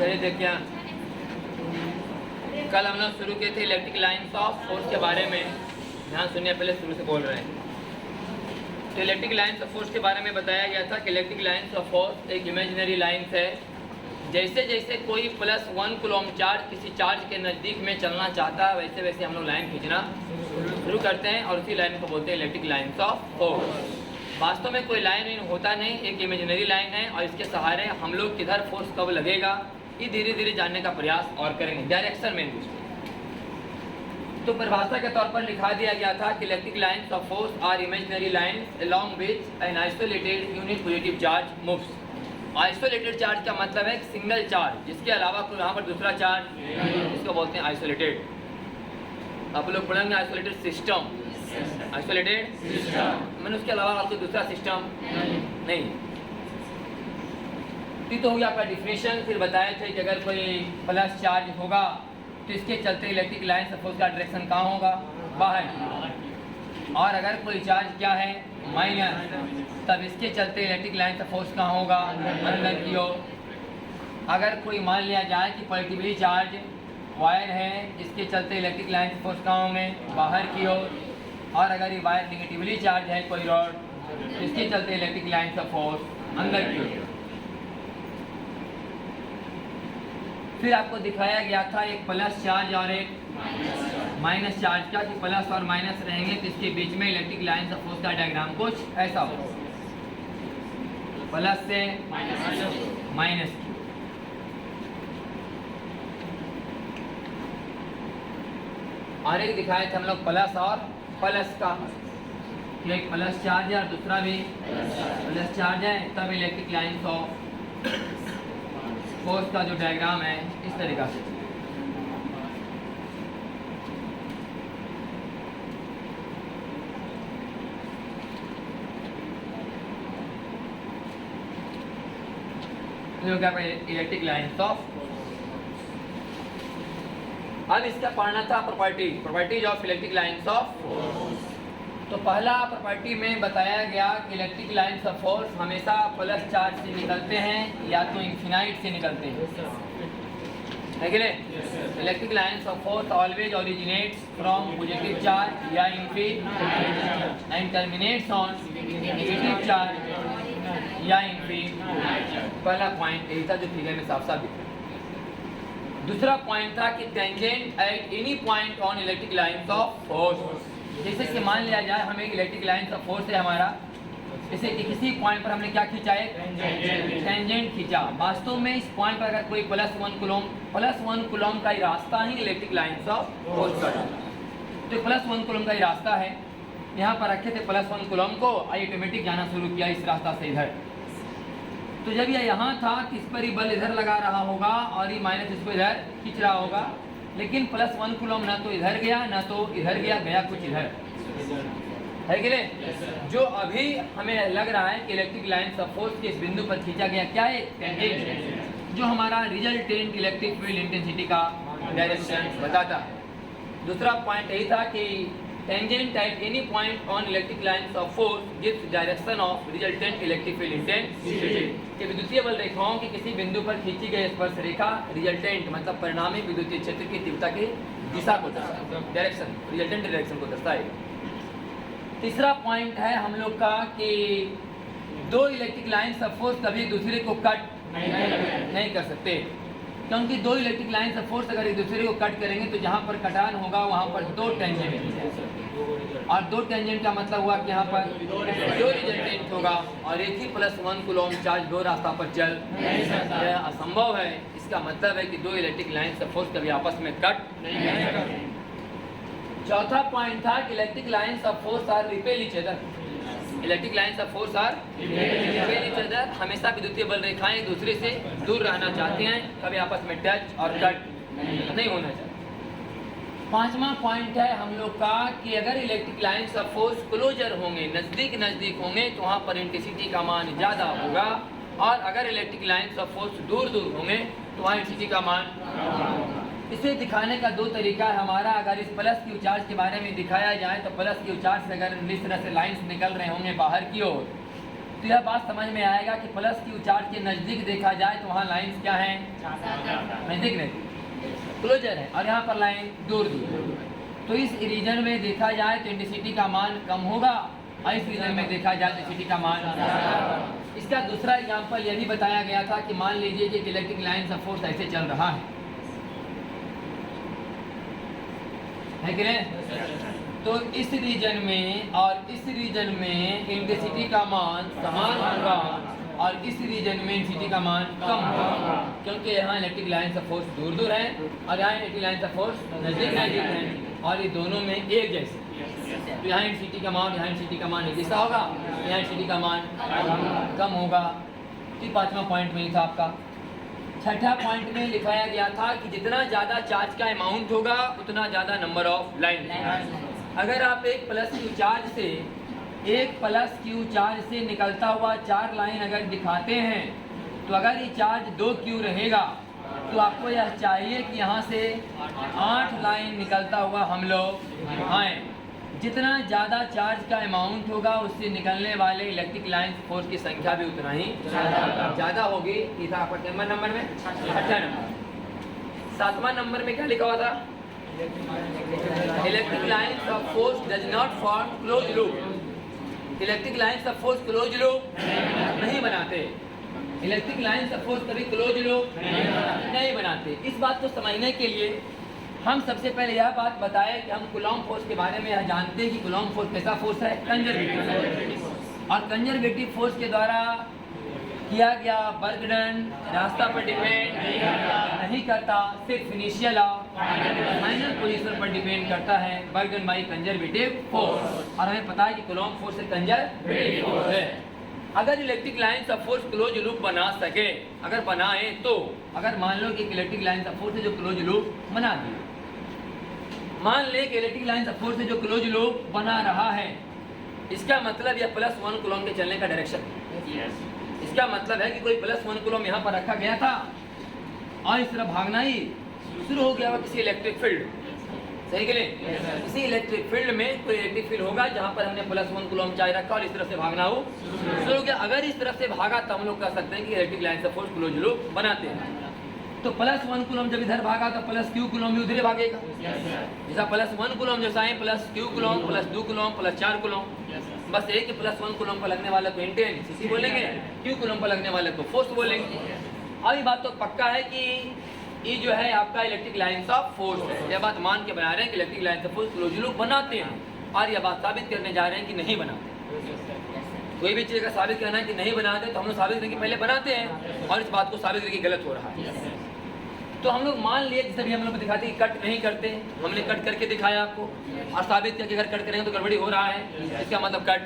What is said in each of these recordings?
चलिए देखिए, कल हम लोग शुरू किए थे इलेक्ट्रिक लाइन्स ऑफ फोर्स के बारे में। ध्यान सुनिए, पहले शुरू से बोल रहे हैं। तो इलेक्ट्रिक लाइन्स ऑफ फोर्स के बारे में बताया गया था कि इलेक्ट्रिक लाइन्स ऑफ फोर्स एक इमेजिनरी लाइन्स है। जैसे जैसे कोई +1 कूलम चार्ज किसी चार्ज के नज़दीक में चलना चाहता है, वैसे वैसे हम लोग लाइन खींचना शुरू करते हैं और उसी लाइन को बोलते हैं इलेक्ट्रिक लाइन्स ऑफ फोर्स। वास्तव में कोई लाइन होता नहीं, एक इमेजिनरी लाइन है और इसके सहारे हम लोग किधर फोर्स कब लगेगा ये धीरे धीरे जानने का प्रयास और करेंगे। डायरेक्शन में तो परिभाषा के तौर पर लिखा दिया गया था कि electric lines of force are imaginary lines along which an isolated unit positive charge moves. Isolated charge का मतलब है सिंगल चार्ज जिसके अलावा कोई यहाँ पर दूसरा चार्ज, इसको बोलते हैं आइसोलेटेड। आप लोग पढ़ेंगे आइसोलेटेड सिस्टम, आइसोलेटेड सिस्टम मैंने उसके अलावा आपको दूसरा सिस्टम नहीं। तो हो गया आपका डिफिनेशन। फिर बताए थे कि अगर कोई प्लस चार्ज होगा तो इसके चलते इलेक्ट्रिक लाइन से फोर्स का डायरेक्शन कहाँ होगा, बाहर। और अगर कोई चार्ज क्या है माइनस, तब इसके चलते इलेक्ट्रिक लाइन से फोर्स कहाँ होगा, अंदर की ओर। अगर कोई मान लिया जाए कि पॉजिटिवली चार्ज वायर है, इसके चलते इलेक्ट्रिक लाइन से फोर्स कहाँ होंगे, बाहर की ओर। और अगर ये वायर निगेटिवली चार्ज है कोई रॉड, इसके चलते इलेक्ट्रिक लाइन से फोर्स अंदर की ओर। फिर आपको दिखाया गया था एक प्लस चार्ज और एक माइनस चार्ज का, कि प्लस और माइनस रहेंगे तो इसके बीच में इलेक्ट्रिक लाइन से फोर्स का डायग्राम कुछ ऐसा हो, प्लस से माइनस की। और एक दिखाए थे हम लोग प्लस और प्लस का, एक प्लस चार्ज है और दूसरा भी प्लस चार्ज है, तब इलेक्ट्रिक लाइन ऑफ फोर्स का जो डायग्राम है इस तरीका से। Electric lines of. अब इसका पढ़ना था properties of electric lines of. तो पहला प्रॉपर्टी में बताया गया कि इलेक्ट्रिक लाइन्स ऑफ फोर्स हमेशा प्लस चार्ज से निकलते हैं या तो इन्फिनाइट से निकलते हैं, है कि नहीं। Electric lines of force always originates from positive charge या infinite and terminates on negative charge या इन्फिनाइट। पहला पॉइंट यही था जो फिगर में साफ साफ दिखा। दूसरा पॉइंट था कि tangent at any point on electric lines of force. जैसे कि मान लिया जाए हमें इलेक्ट्रिक लाइन ऑफ फोर्स है हमारा, जैसे कि किसी पॉइंट पर हमने क्या खींचा है, टेंजेंट खींचा। वास्तव में इस पॉइंट पर अगर कोई +1 कूलम का ही रास्ता ही इलेक्ट्रिक लाइन ऑफ फोर्स का, तो +1 कूलम का ही रास्ता है। यहाँ पर रखे थे +1 कूलम को, ऑटोमेटिक जाना शुरू किया इस रास्ता से इधर। तो जब ये यहाँ था कि इस पर ही बल इधर लगा रहा होगा और ये माइनस इसको इधर खींच रहा होगा, लेकिन +1 कूलम ना तो इधर गया ना तो इधर गया कुछ इधर, है कि नहीं। जो अभी हमें लग रहा है कि इलेक्ट्रिक लाइन ऑफ फोर्स के इस बिंदु पर खींचा गया क्या है, टेंजेंट, जो हमारा रिजल्टेंट इलेक्ट्रिक फील्ड इंटेंसिटी का डायरेक्शन बताता है। दूसरा पॉइंट यही था कि tangent at any point on electric lines of force gives direction of resultant electric field intensity. कि विद्युतीय बल रेखाओं की किसी बिंदु पर खींची गई स्पर्श रेखा रिजल्टेंट मतलब परिणामी विद्युतीय क्षेत्र की तीव्रता की दिशा को दर्शाएगा, डायरेक्शन, रिजल्टेंट डायरेक्शन को दर्शाएगा। तीसरा पॉइंट है हम लोग का कि दो इलेक्ट्रिक लाइन्स ऑफ फोर्स कभी दूसरे को कट नहीं कर सकते, क्योंकि दो इलेक्ट्रिक लाइन्स ऑफ फोर्स अगर एक दूसरे को कट करेंगे तो जहाँ पर कटान होगा वहाँ पर दो टेंजेंट, और दो टेंजेंट का मतलब हुआ कि यहाँ पर दो रिजल्टेंट होगा और एक ही +1 कूलम चार्ज दो रास्ता पर चल, यह असंभव है। इसका मतलब है कि दो इलेक्ट्रिक लाइन्स ऑफ फोर्स कभी आपस में कट नहीं करेंगे। चौथा पॉइंट था कि electric lines of force are repel each other. Electric lines of force are repel each other. हमेशा विद्युतीय बल रेखाएं एक दूसरे से दूर रहना चाहती हैं, कभी आपस में टच और कट नहीं होना चाहिए। पांचवा पॉइंट है हम लोग का कि अगर electric lines of force closer होंगे, नज़दीक होंगे, तो वहाँ पर इंटेंसिटी का मान ज़्यादा होगा, और अगर इलेक्ट्रिक लाइन्स ऑफ फोर्स दूर होंगे तो वहाँ इंटेंसिटी का मान। इसे दिखाने का दो तरीका है हमारा। अगर इस प्लस क्यू चार्ज के बारे में दिखाया जाए तो प्लस क्यू चार्ज से अगर इस तरह से लाइन्स निकल रहे होंगे बाहर की ओर, तो यह बात समझ में आएगा कि प्लस क्यू चार्ज के नज़दीक देखा जाए तो वहाँ लाइन्स क्या हैं, नज़दीक नहीं, क्लोजर है, और यहाँ पर लाइन दूर दूर। तो इस रीजन में देखा जाए तो इंटेंसिटी का मान कम होगा, और इस रीजन में देखा जाए तो इंटेंसिटी का मान। इसका दूसरा एग्जाम्पल यह भी बताया गया था कि मान लीजिए कि इलेक्ट्रिक लाइन ऑफ फोर्स ऐसे चल रहा है कि नहीं? तो इस रीजन में और इस रीजन में इंटेंसिटी का मान समान होगा, और इस रीजन में इंटेंसिटी का मान कम होगा, क्योंकि यहाँ इलेक्ट्रिक लाइन ऑफ फोर्स दूर दूर है और यहाँ इलेक्ट्रिक लाइन ऑफ फोर्स नजदीक नजदीक है, और ये दोनों में एक जैसे। तो यहाँ इंटेंसिटी का मान, यहाँ इंटेंसिटी का मान एक जैसा होगा, यहाँ इंटेंसिटी का मान कम होगा। तो 5वां पॉइंट में ही था आपका। छठा पॉइंट में लिखाया गया था कि जितना ज़्यादा चार्ज का अमाउंट होगा उतना ज़्यादा नंबर ऑफ लाइन। अगर आप एक प्लस क्यू चार्ज से निकलता हुआ 4 लाइन अगर दिखाते हैं, तो अगर ये चार्ज 2 क्यू रहेगा तो आपको यह चाहिए कि यहाँ से 8 लाइन निकलता हुआ हम लोग आए। जितना ज़्यादा चार्ज का अमाउंट होगा उससे निकलने वाले इलेक्ट्रिक लाइन फोर्स की संख्या भी उतना ही ज़्यादा होगी। ये था आपका नंबर में 8वां नंबर। 7वां नंबर में क्या लिखा हुआ था? Electric lines of force does not form close loop. Electric lines of force close loop नहीं बनाते। इलेक्ट्रिक लाइन्स ऑफ फोर्स कभी क्लोज लूप नहीं बनाते। इस बात को समझने के लिए हम सबसे पहले यह बात बताएं कि हम कूलॉम फोर्स के बारे में यह जानते हैं कि कूलॉम फोर्स कैसा फोर्स है, कंजर्वेटिव। और कंजर्वेटिव फोर्स के द्वारा किया गया वर्क डन रास्ता पर डिपेंड नहीं करता, सिर्फ इनिशियल और फाइनल पोजीशन पर डिपेंड करता है, work done by conservative force. और हमें पता है कि कूलॉम फोर्स एक कंजर्वेटिव फोर्स है। अगर electric lines of force close loop बना सके, अगर बनाए तो, अगर मान लो कि इलेक्ट्रिक लाइन्स ऑफ फोर्स है जो क्लोज लूप बना दिए, मान ले कि इलेक्ट्रिक लाइन्स ऑफ फोर्स है जो क्लोज लूप बना रहा है, इसका मतलब यह +1 कूलॉम के चलने का डायरेक्शन है। इसका मतलब है कि कोई +1 कूलॉम यहाँ पर रखा गया था और इस तरह भागना ही शुरू हो गया हुआ किसी इलेक्ट्रिक फील्ड, सही के लिए किसी इलेक्ट्रिक फील्ड में कोई इलेक्ट्रिक फील्ड होगा जहाँ पर हमने +1 कूलॉम चार्ज रखा और इस तरफ से भागना हो शुरू हो गया। अगर इस तरफ से भागा तो हम लोग कह सकते हैं कि electric line of force close loop बनाते हैं। तो +1 कूलॉम जब इधर भागा तो +q कूलॉम भी उधर भागेगा। जैसा +1 कूलॉम जैसा है +q कूलॉम +2 कूलॉम +4 कूलॉम, बस एक ही +1 कूलॉम पर लगने वाले को इंटेंसिटी बोलेंगे, q कूलॉम पर लगने वाले को फोर्स बोलेंगे। अब ये बात तो पक्का है कि ये जो है आपका इलेक्ट्रिक लाइन्स ऑफ फोर्स है। यह बात मान के बना रहे हैं कि electric lines of force close loop बनाते हैं, और यह बात साबित करने जा रहे हैं कि नहीं बनाते। कोई भी चीज़ का साबित करना है कि नहीं बनाते तो हम लोग साबित करने के पहले बनाते हैं, और इस बात को साबित करके गलत हो रहा है। तो हम लोग मान लिए जैसे भी हम लोग दिखाते हैं कट नहीं करते, हमने कट करके दिखाया आपको, और साबित करके अगर कट करेंगे तो गड़बड़ी हो रहा है, इसका मतलब कट।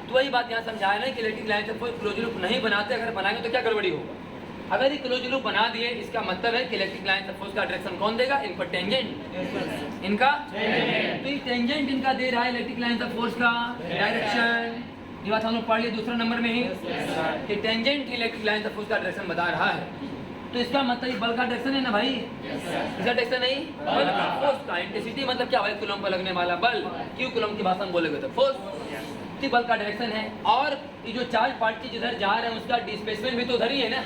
तो वही बात यहाँ समझा रहे हैं कि electric line of force close loop नहीं बनाते, अगर बनाएंगे तो क्या गड़बड़ी होगा। अगर ये क्लोज लूप बना दिए इसका मतलब है कि इलेक्ट्रिक लाइन ऑफ फोर्स का डायरेक्शन कौन देगा, इनका टेंजेंट, इनका तो ये टेंजेंट इनका दे रहा है इलेक्ट्रिक लाइन ऑफ फोर्स का डायरेक्शन। ये बात हम लोग पढ़ लिए दूसरा नंबर में ही कि tangent electric line of force का डायरेक्शन बता रहा है। तो इसका मतलब बल का डायरेक्शन है ना भाई, इसका डायरेक्शन नहीं बल का, फोर्स का। इंटेंसिटी मतलब क्या भाई, कूलॉम पर लगने वाला बल, q कूलॉम की भाषा में बोलेंगे तो फोर्स, बल का डायरेक्शन है। और ये जो चार्ज पार्टिकल जिधर जा रहे हैं उसका डिस्प्लेसमेंट भी तो उधर ही है ना।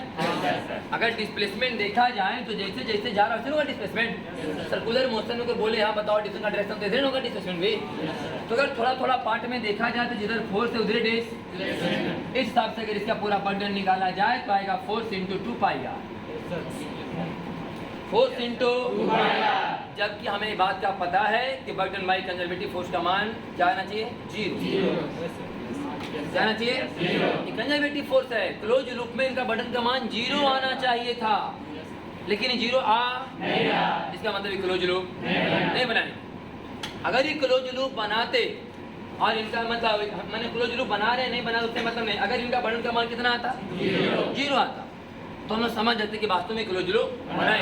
अगर डिस्प्लेसमेंट देखा जाए तो जैसे जैसे जा रहा है होगा डिस्प्लेसमेंट, सर्कुलर मोशन में कोई बोले यहाँ बताओ डिस्टेंस का डायरेक्शन तो इधर होगा डिस्प्लेसमेंट भी। तो अगर थोड़ा थोड़ा पार्ट में देखा जाए तो जिधर फोर्स है उधर डिस, इस हिसाब से अगर इसका पूरा बर्डन निकाला जाए तो आएगा फोर्स × 2πr, फोर्स × जबकि हमें ये बात का पता है कि work done by conservative force का मान क्या आना चाहिए, 0 जाना चाहिए। ये कंजर्वेटिव फोर्स है, क्लोज लूप में इनका बटन का मान 0 आना चाहिए था, लेकिन 0 नहीं रहा। इसका मतलब क्लोज लूप नहीं बनाए। अगर ये क्लोज लूप बनाते और इनका मतलब मैंने क्लोज लूप बना रहे नहीं बना उससे मतलब नहीं, अगर इनका बटन का मान कितना आता, 0 आता, तो हम लोग समझ जाते कि वास्तव में क्लोज लूप बनाए,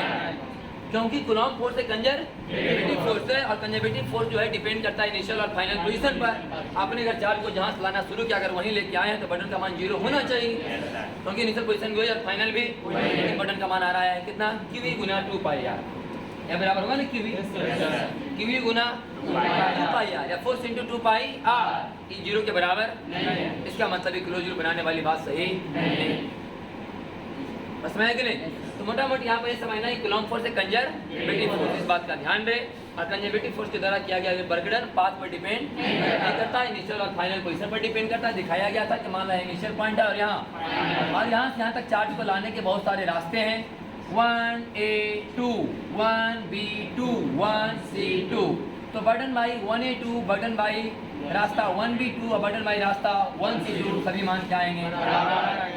क्योंकि कूलॉम फोर्स एक कंजर्वेटिव फोर्स है, और कंजर्वेटिव फोर्स जो है डिपेंड करता है इनिशियल और फाइनल पोजीशन पर। आपने अगर चार्ज को जहाँ चलाना शुरू किया अगर वहीं लेके आए हैं तो बटन का मान 0 होना चाहिए, क्योंकि इनिशियल पोजीशन भी और फाइनल भी। बटन का मान आ रहा है कितना, q × 2πr। या बराबर होगा ना क्यूवी, क्यूवी गुना 2πr या फोर्स इंटू 2πr, ये 0 के बराबर नहीं। इसका मतलब है क्लोज लूप बनाने वाली बात सही नहीं। बस समझ कि नहीं? तो मोटा मोटी यहाँ पर ये समझना है कूलॉम फोर्स है कंजर्वेटिव फोर्स, इस बात का ध्यान रहे। और कंजर्वेटिव फोर्स के द्वारा किया गया वर्क डन पाथ पर डिपेंड नहीं करता, इनिशियल और फाइनल पोजीशन पर डिपेंड करता है। दिखाया गया था कि मान लो इनिशियल पॉइंट है और यहाँ से यहाँ तक चार्ज को लाने के बहुत सारे रास्ते हैं, 1A2, 1B2, 1C2। तो button by 1A2, button by रास्ता 1B2 और बटन बाई रास्ता 1C2 सभी मान क्या आएंगे?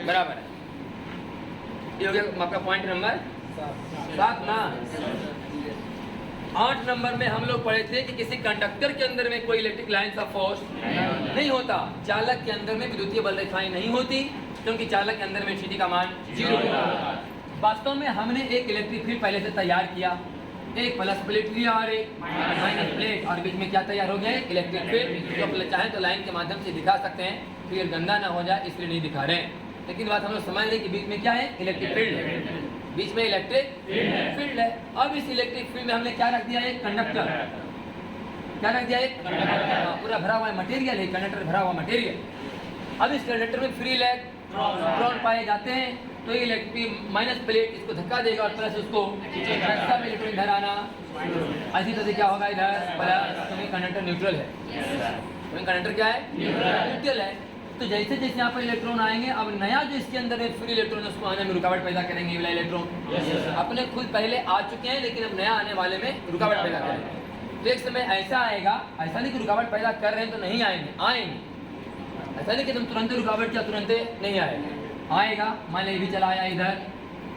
बराबर है। ये हो गया आपका पॉइंट नंबर 7 ना। 8 नंबर में हम लोग पढ़े थे कि किसी कंडक्टर के अंदर में कोई इलेक्ट्रिक लाइन्स ऑफ फोर्स नहीं होता, चालक के अंदर में विद्युतीय बल रेखाएं नहीं होती, क्योंकि चालक के अंदर में Ct का मान 0 होता। वास्तव में हमने एक इलेक्ट्रिक फील्ड पहले से तैयार किया, एक प्लस प्लेट लिया और एक माइनस प्लेट, और बीच में क्या तैयार हो गया? Electric field. जो चाहे तो लाइन के माध्यम से दिखा सकते हैं, फिर गंदा ना हो जाए इसलिए नहीं दिखा रहे हैं। लेकिन बात हम लोग समझ रहे कि बीच में क्या है? इलेक्ट्रिक फील्ड है, बीच में इलेक्ट्रिक फील्ड है। अब इस इलेक्ट्रिक फील्ड में हमने क्या रख दिया? एक कंडक्टर। क्या रख दिया? एक पूरा भरा हुआ मटेरियल है, कंडक्टर भरा हुआ मटेरियल। अब इस कंडक्टर में फ्री इलेक्ट्रॉन पाए जाते हैं, तो इलेक्ट्रिक माइनस प्लेट इसको धक्का देगा और प्लस उसको इलेक्ट्रॉन इधर आना। ऐसी तरह से क्या होगा? इधर प्लस, क्योंकि कंडक्टर न्यूट्रल है। क्योंकि कंडक्टर क्या है? न्यूट्रल है। तो जैसे जैसे यहाँ पर इलेक्ट्रॉन आएंगे, अब नया जो इसके अंदर है फ्री इलेक्ट्रॉन, उसको आने में रुकावट पैदा करेंगे। वाला इलेक्ट्रॉन अपने खुद पहले आ चुके हैं, लेकिन अब नया आने वाले में रुकावट पैदा करेंगे। तो एक समय ऐसा आएगा, ऐसा नहीं कि रुकावट पैदा कर रहे हैं तो नहीं आएंगे, आएंगे। ऐसा नहीं कि तुम तुरंत रुकावट किया तुरंत नहीं आएगा, आएगा। मान लीजिए भी चला आया इधर,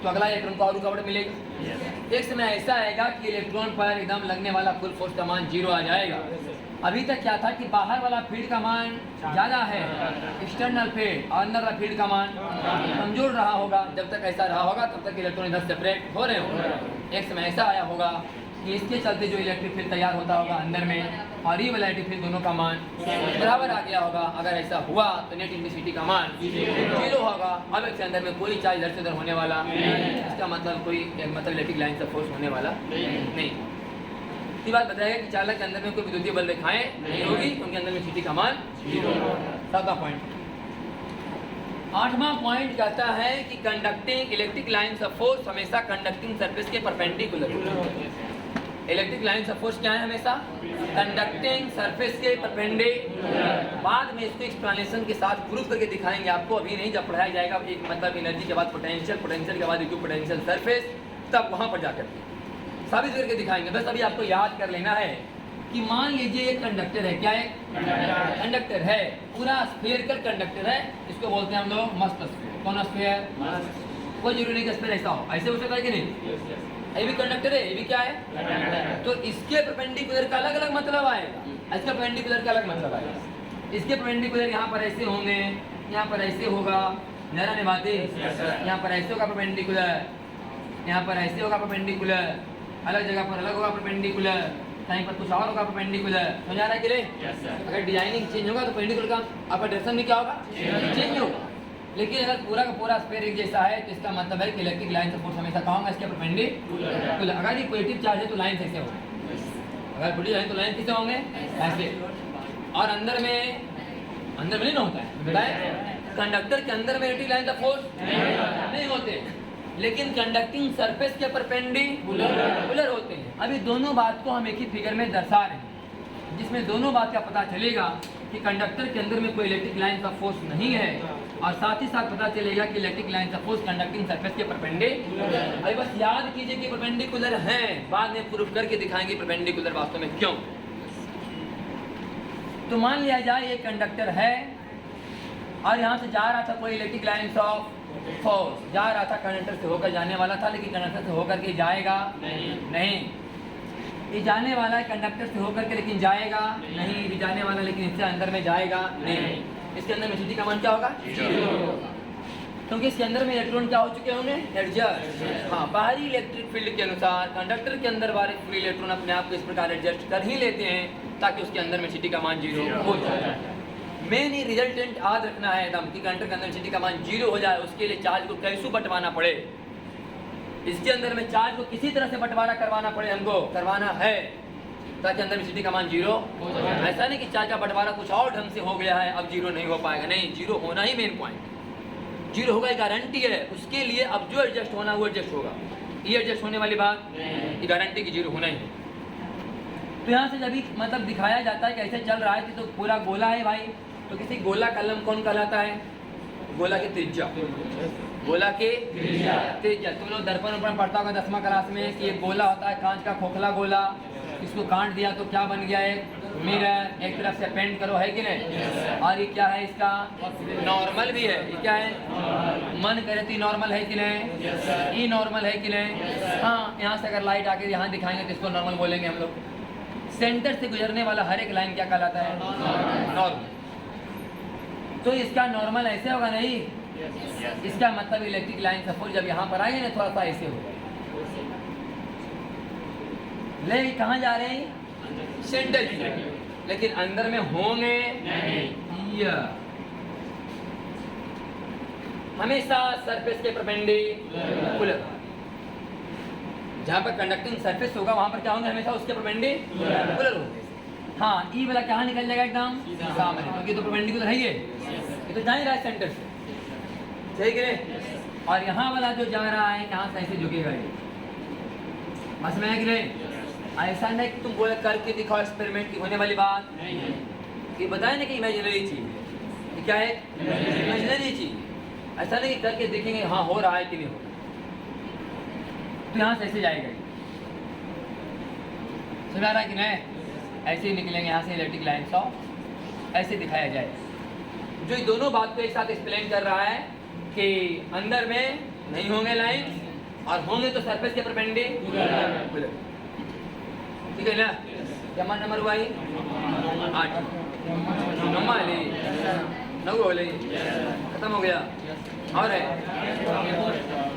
तो अगला इलेक्ट्रॉन को और रुकावट मिलेगी। एक समय ऐसा आएगा कि इलेक्ट्रॉन पर एकदम लगने वाला कुल फोर्स का मान 0 आ जाएगा। अभी तक क्या था कि बाहर वाला फील्ड का मान ज़्यादा है, एक्सटर्नल फील्ड, और अंदर वाला फील्ड का मान कमजोर रहा होगा। जब तक ऐसा रहा होगा तब तक इलेक्ट्रॉन इधर सेपरेट हो रहे होंगे। एक समय ऐसा आया होगा कि इसके चलते जो इलेक्ट्रिक फील्ड तैयार होता होगा अंदर में, और ये वाला इलेक्ट्रिक फील्ड दोनों का मान बराबर आ गया होगा। अगर ऐसा हुआ तो नेट इंटेंसिटी का मान 0 होगा। अब इसके अंदर में कोई चार्ज इधर से उधर होने वाला, इसका मतलब कोई इलेक्ट्रिक लाइन से फोर्स होने वाला नहीं। ये बात बताएगा कि चालक के अंदर में कोई विद्युतीय बल रेखाएं नहीं होगी, क्योंकि अंदर में Ct का मान 0 होगा। 7वां पॉइंट। 8वां पॉइंट कहता है कि conducting electric lines of force हमेशा कंडक्टिंग सरफेस के परपेंडिकुलर होती है। इलेक्ट्रिक लाइन्स ऑफ फोर्स क्या है? हमेशा कंडक्टिंग सरफेस के परपेंडिकुलर। बाद में इसको एक्सप्लेनेशन के साथ प्रूफ करके दिखाएंगे आपको, अभी नहीं। जब पढ़ाया जाएगा एक मतलब एनर्जी के बाद पोटेंशियल, पोटेंशियल के बाद इक्विप पोटेंशियल सरफेस, तब वहां पर जाकर साबित करके दिखाएंगे। बस अभी आपको याद कर लेना है कि मान लीजिए एक कंडक्टर है। क्या है? कंडक्टर है, पूरा स्फेरिकल कंडक्टर है। इसको बोलते हैं हम लोग मस्त स्फीयर। कौन स्फीयर? कोई जरूरी नहीं कि स्फीयर ऐसा हो, ऐसे हो सकता है कि नहीं? ये भी कंडक्टर है, ये भी क्या है? तो इसके परपेंडिकुलर का अलग अलग मतलब आएगा, इसका परपेंडिकुलर का अलग मतलब आएगा। इसके परपेंडिकुलर यहाँ पर ऐसे होंगे, यहाँ पर ऐसे होगा, नरा निभाते, यहाँ पर ऐसे होगा परपेंडिकुलर, यहाँ पर ऐसे होगा परपेंडिकुलर, अलग जगह पर अलग होगा परपेंडिकुलर, कहीं पर कुछ और होगा परपेंडिकुलर। समझ आ रहा है कि नहीं? अगर डिजाइनिंग चेंज होगा तो परपेंडिकुलर का आपका डायरेक्शन में क्या होगा? चेंज होगा। लेकिन अगर पूरा का पूरा स्फीयर एक जैसा है तो इसका मतलब है कि इलेक्ट्रिक लाइन से फोर्स हमेशा कहाँ होगा? इसके परपेंडिकुलर। अगर ये पॉजिटिव चार्ज है तो लाइन कैसे होगा? अगर पॉजिटिव है तो लाइन कैसे होंगे? ऐसे। और अंदर में नहीं ना होता है, कंडक्टर के अंदर में इलेक्ट्रिक लाइन का फोर्स नहीं होते, लेकिन कंडक्टिंग सरफेस के परपेंडिकुलर होते हैं। अभी दोनों बात को हम एक ही फिगर में दर्शा रहे हैं, जिसमें दोनों बात का पता चलेगा कि कंडक्टर के अंदर में कोई इलेक्ट्रिक लाइन का फोर्स नहीं है, और साथ ही साथ पता चलेगा कि इलेक्ट्रिक लाइन का फोर्स कंडक्टिंग सरफेस के परपेंडिकुलर। अभी बस याद कीजिए कि परपेंडिकुलर हैं, बाद में प्रूफ करके दिखाएंगे परपेंडिकुलर वास्तव में क्यों। तो मान लिया जाए ये कंडक्टर है और यहाँ से जा रहा था कोई इलेक्ट्रिक लाइन ऑफ फोर्स, जा रहा था, कंडक्टर से होकर जाने वाला था, लेकिन कंडक्टर से होकर के जाएगा नहीं। ये जाने वाला है कंडक्टर से होकर के, लेकिन जाएगा नहीं। ये जाने वाला लेकिन इससे अंदर में जाएगा नहीं। इसके अंदर में Ct का मान क्या होगा? 0 होगा, क्योंकि इसके अंदर में इलेक्ट्रॉन क्या हो चुके होंगे? एडजस्ट। हाँ, बाहरी इलेक्ट्रिक फील्ड के अनुसार कंडक्टर के अंदर वाले फ्री इलेक्ट्रॉन अपने आप को इस प्रकार एडजस्ट कर ही लेते हैं ताकि उसके अंदर में Ct का मान 0 हो जाए। मेन ही रिजल्टेंट याद रखना है एकदम कि कंडक्टर के अंदर Ct का मान 0 हो जाए, उसके लिए चार्ज को कैसे बंटवाना पड़े। इसके अंदर में चार्ज को किसी तरह से बंटवारा करवाना पड़े, हमको करवाना है ताकि अंदर में सिटी का मान जीरो हो जाए। ऐसा नहीं कि चार्ज का बंटवारा कुछ और ढंग से हो गया है अब जीरो नहीं हो पाएगा, नहीं, जीरो होना ही मेन पॉइंट। जीरो होगा ये गारंटी है, उसके लिए अब जो एडजस्ट होना वो एडजस्ट होगा, ये एडजस्ट होने वाली बात ये गारंटी की जीरो होना ही है। तो यहाँ से जब भी मतलब दिखाया जाता है कि ऐसे चल रहा है कि तो पूरा गोला है भाई, तो किसी गोला का लंब कौन कहलाता है? गोला की त्रिज्या, गोला की त्रिज्या। तुम लोग दर्पण वर्पण पढ़ता होगा 10वीं क्लास में कि एक गोला होता है कांच का खोखला गोला, इसको काट दिया तो क्या बन गया? एक मिरर, एक तरफ से पेंट करो, है कि नहीं? और ये क्या है? इसका नॉर्मल भी है, ये क्या है? मन करे तो नॉर्मल है कि नहीं? ये नॉर्मल है कि नहीं? हाँ, यहाँ से अगर लाइट आके यहाँ दिखाएंगे तो इसको नॉर्मल बोलेंगे हम लोग। सेंटर से गुजरने वाला हर एक लाइन क्या कहलाता है? नॉर्मल। तो इसका नॉर्मल ऐसे होगा नहीं, इसका मतलब इलेक्ट्रिक लाइन सपोज जब यहाँ पर आएंगे ना थोड़ा सा ऐसे होगा, ले कहाँ जा रहे हैं? सेंटर की तरफ, लेकिन अंदर में होंगे नहीं। हमेशा सरफेस के परपेंडिकुलर, जहाँ पर कंडक्टिंग सरफेस होगा वहाँ पर क्या होंगे? हमेशा उसके परपेंडिकुलर होंगे। हाँ, ई वाला कहाँ निकल जाएगा? एकदम सामने, क्योंकि तो परपेंडिकुलर है ये तो जा ही रहा है सेंटर से, सही कि नहीं? और यहाँ वाला जो जा रहा है यहाँ से ऐसे झुकेगा ये, बस में है कि नहीं? ऐसा नहीं कि तुम बोले करके दिखाओ एक्सपेरिमेंट की होने वाली बात नहीं है। ये बताए ना कि इमेजिनरी चीज है, क्या है? इमेजिनरी चीज। ऐसा नहीं कि करके देखेंगे हाँ हो रहा है कि नहीं हो रहा। तो यहाँ से ऐसे जाएगा, सुना रहा कि नहीं? ऐसे ही निकलेंगे यहाँ से इलेक्ट्रिक लाइन्स ऑफ, ऐसे दिखाया जाए। जो ये दोनों बात को एक साथ एक्सप्लेन कर रहा है कि अंदर में नहीं होंगे लाइन और होंगे तो सरफेस के परपेंडिकुलर, ठीक है ना? क्या नंबर हुआ ही? 8 9 खत्म हो गया। और है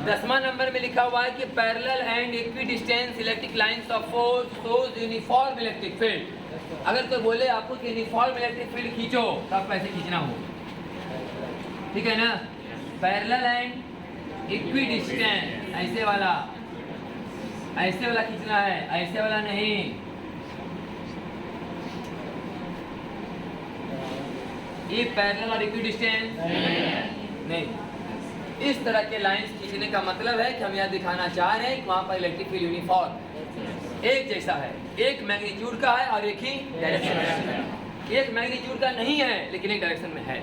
10वां नंबर में लिखा हुआ है कि parallel and equidistance electric lines of force shows uniform electric field. अगर कोई बोले आपको कि यूनिफॉर्म इलेक्ट्रिक फील्ड खींचो तो आपको ऐसे खींचना हो, ठीक है ना? पैरेलल एंड इक्विडिस्टेंस, ऐसे वाला खींचना है, ऐसे वाला नहीं। ये पैरेलल और इक्विडिस्टेंस नहीं। इस तरह के लाइंस खींचने का मतलब है कि हम यह दिखाना चाह रहे हैं कि वहां पर इलेक्ट्रिक फील्ड यूनिफॉर्म एक जैसा है, एक मैग्नीट्यूड का है और एक ही डायरेक्शन में है। एक मैग्नीट्यूड का नहीं है लेकिन एक डायरेक्शन में है।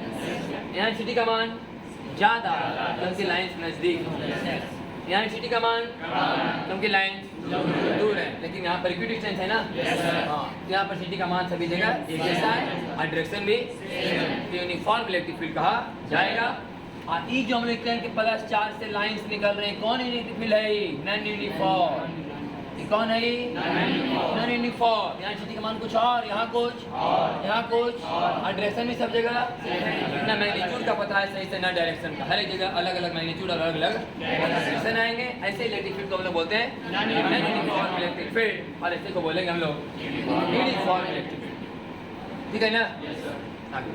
यहाँ सिटी का मान ज्यादा क्योंकि लाइंस नजदीक, यहाँ सिटी का मान क्योंकि लाइंस दूर है, लेकिन यहाँ पर इक्विडिस्टेंस है ना। हाँ, यहाँ पर सिटी का मान सभी जगह एक जैसा है और डायरेक्शन भी यूनिफॉर्म इलेक्ट्रिक फील्ड कहा जाएगा। और ई जो हम लिखते हैं कि +4 से लाइंस निकल रहे हैं, कौन इलेक्ट्रिक फील्ड है? Non uniform. ये कौन है? Non uniform. यहाँ सिटी का मान कुछ और, यहाँ कुछ, यहाँ कुछ, और डायरेक्शन भी सब जगह ना मैग्नीट्यूड का पता है सही से ना डायरेक्शन का, हर एक जगह अलग अलग मैग्नीट्यूड और अलग अलग डायरेक्शन आएंगे। ऐसे इलेक्ट्रिक फील्ड को हम लोग बोलते हैं नॉन यूनिफॉर्म इलेक्ट्रिक फील्ड, और ऐसे को बोलेंगे हम लोग यूनिफॉर्म इलेक्ट्रिक फील्ड, ठीक है ना? आगे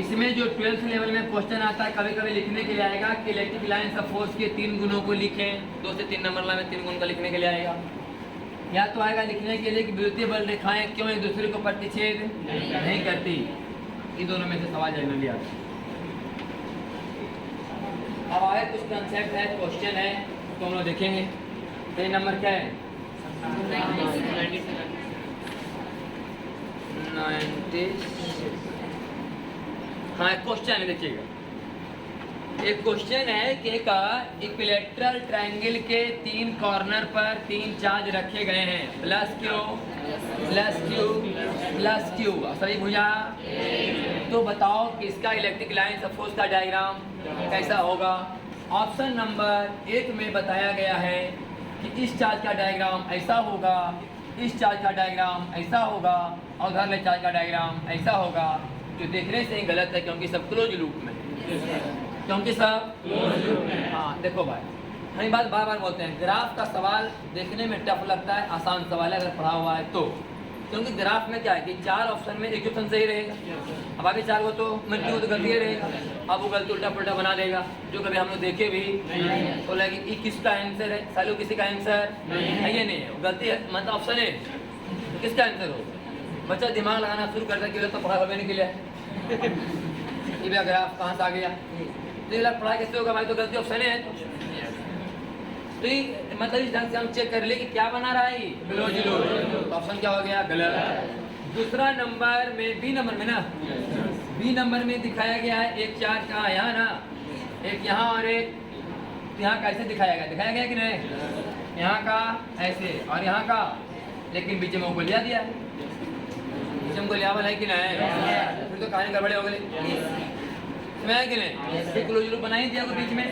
इसमें जो 12th लेवल में क्वेश्चन आता है कभी कभी लिखने के लिए आएगा कि इलेक्ट्रिक लाइंस ऑफ फोर्स के 3 गुणों को लिखें। 2 से 3 नंबर में 3 गुण का लिखने के लिए आएगा, या तो आएगा लिखने के लिए कि विद्युतीय बल रेखाएं क्यों एक दूसरे को प्रतिच्छेद नहीं करती। इन दोनों में से सवाल जनरली आता है। अब आए कुछ कंसेप्ट है, क्वेश्चन है तो हम लोग देखेंगे। तो नंबर क्या है? 96। हाँ, क्वेश्चन है, देखिएगा। एक क्वेश्चन है कि एक इक्विलैटरल ट्रायंगल के 3 कॉर्नर पर 3 चार्ज रखे गए हैं, +Q +Q सही भुजा। तो बताओ कि इसका इलेक्ट्रिक लाइन ऑफ फोर्स का डायग्राम कैसा होगा? ऑप्शन नंबर 1 में बताया गया है कि इस चार्ज का डायग्राम ऐसा होगा, इस चार्ज का डायग्राम ऐसा होगा और उधर वाले चार्ज का डायग्राम ऐसा होगा। जो देखने से ही गलत है क्योंकि सब क्लोज लूप में, क्योंकि सब हाँ देखो भाई, हम ये बात बार बार बोलते हैं, ग्राफ का सवाल देखने में टफ लगता है, आसान सवाल है अगर पढ़ा हुआ है तो, क्योंकि ग्राफ में क्या है कि 4 ऑप्शन में एक ऑप्शन सही रहेगा, अब आगे 4 को तो मल्टी को तो गलती रहेगा, अब वो गलती उल्टा पुल्टा बना देगा जो कभी हम लोग देखे भी तो लगे कि किसका आंसर है, सालों किसी का आंसर है ये नहीं है, गलती है मतलब ऑप्शन है तो किसका आंसर हो। बच्चा दिमाग लगाना शुरू करता है कि तो पढ़ा होने के लिए ये भी ग्राफ कहाँ से आ गया, तो ये पढ़ाई कैसे होगा भाई, तो गलती ऑप्शन है तो ये मतलब इस ढंग से हम चेक कर ले कि क्या बना रहा है तो ऑप्शन क्या हो गया गलत। दूसरा नंबर में बी नंबर में ना, बी नंबर में दिखाया गया है एक चार्ज कहाँ यहाँ ना, एक यहाँ और एक यहाँ कैसे दिखाया गया कि नहीं, यहाँ का ऐसे और यहाँ का, लेकिन बीच में गोलिया दिया, बीच में गोलिया वाला है कि नहीं, फिर तो कहानी गड़बड़े हो गए है कि नहीं, क्लोज लूप बना ही दिया बीच में,